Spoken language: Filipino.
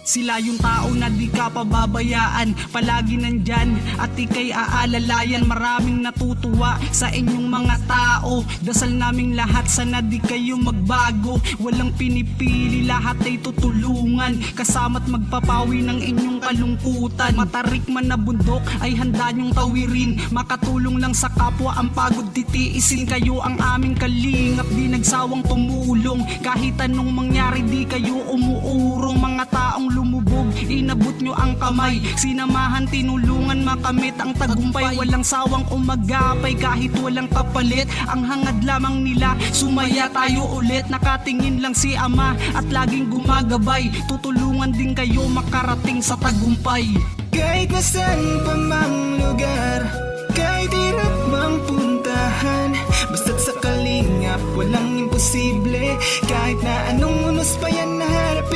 Sila yung tao na di ka pababayaan, palagi nandyan at ika'y aalalayan. Maraming natutuwa sa inyong mga tao, dasal naming lahat sana di kayo magbago. Walang pinipili, lahat ay tutulungan, kasama't magpapawi ng inyong kalungkutan. Matarik man na bundok ay handa nyong tawirin, makatulong lang sa kapwa ang pagod titiisin. Kayo ang aming kalingap, di nagsawang tumulong, kahit anong mangyari di kayo umuurong. Mga taong lumubog, inabot nyo ang kamay, sinamahan, tinulungan makamit ang tagumpay. Walang sawang umagapay kahit walang kapalit, ang hangad lamang nila sumaya tayo ulit. Nakatingin lang si Ama at laging gumagabay, tutulungan din kayo makarating sa tagumpay. Kahit nasaan pa mang lugar, kahit hirap mang puntahan, basta't sa kalingap walang imposible. Kahit na anong unos pa yan na harapin,